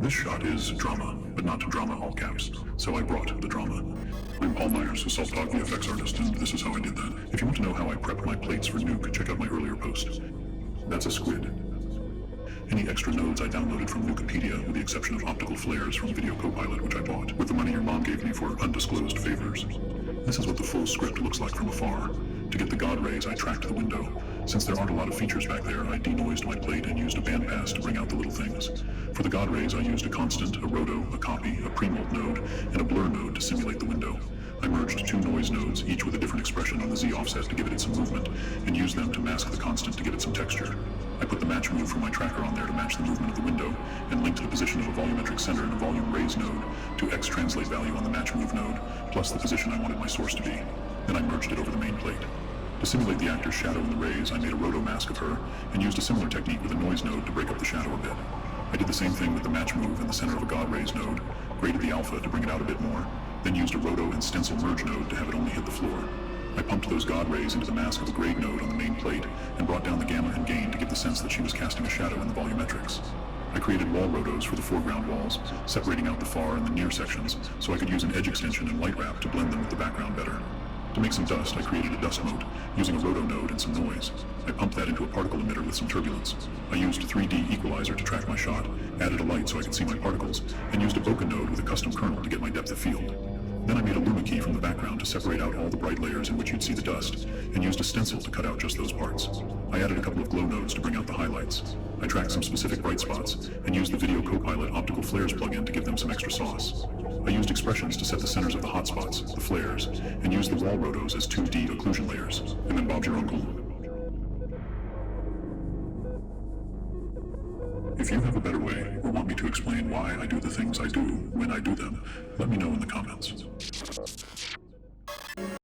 This shot is drama, but not drama all caps, so I brought the drama. I'm Paul Myers, a self-taught VFX artist, and this is how I did that. If you want to know how I prepped my plates for Nuke, check out my earlier post. That's a squid. Any extra nodes I downloaded from Nukepedia, with the exception of Optical Flares from Video Copilot, which I bought, with the money your mom gave me for undisclosed favors. This is what the full script looks like from afar. To get the God rays, I tracked the window. Since there aren't a lot of features back there, I denoised my plate and used a bandpass to bring out the little things. For the God rays, I used a constant, a roto, a copy, a premold node, and a blur node to simulate the window. I merged two noise nodes, each with a different expression on the Z offset to give it some movement, and used them to mask the constant to give it some texture. I put the match move from my tracker on there to match the movement of the window, and linked the position of a volumetric center and a volume raise node to X translate value on the match move node, plus the position I wanted my source to be. Then I merged it over the main plate. To simulate the actor's shadow in the rays, I made a roto mask of her, and used a similar technique with a noise node to break up the shadow a bit. I did the same thing with the match move in the center of a God rays node, graded the alpha to bring it out a bit more, then used a roto and stencil merge node to have it only hit the floor. I pumped those God rays into the mask of a grade node on the main plate, and brought down the gamma and gain to give the sense that she was casting a shadow in the volumetrics. I created wall rotos for the foreground walls, separating out the far and the near sections, so I could use an edge extension and light wrap to blend them with the background better. To make some dust, I created a dust mote, using a roto node and some noise. I pumped that into a particle emitter with some turbulence. I used 3D Equalizer to track my shot, added a light so I could see my particles, and used a bokeh node with a custom kernel to get my depth of field. Then I made a luma key from the background to separate out all the bright layers in which you'd see the dust, and used a stencil to cut out just those parts. I added a couple of glow nodes to bring out the highlights. I tracked some specific bright spots, and used the Video Copilot Optical Flares plugin to give them some extra sauce. I used expressions to set the centers of the hotspots, the flares, and used the wall rotos as 2D occlusion layers, and then Bob's your uncle. If you have a better way, or want me to explain why I do the things I do when I do them, let me know in the comments.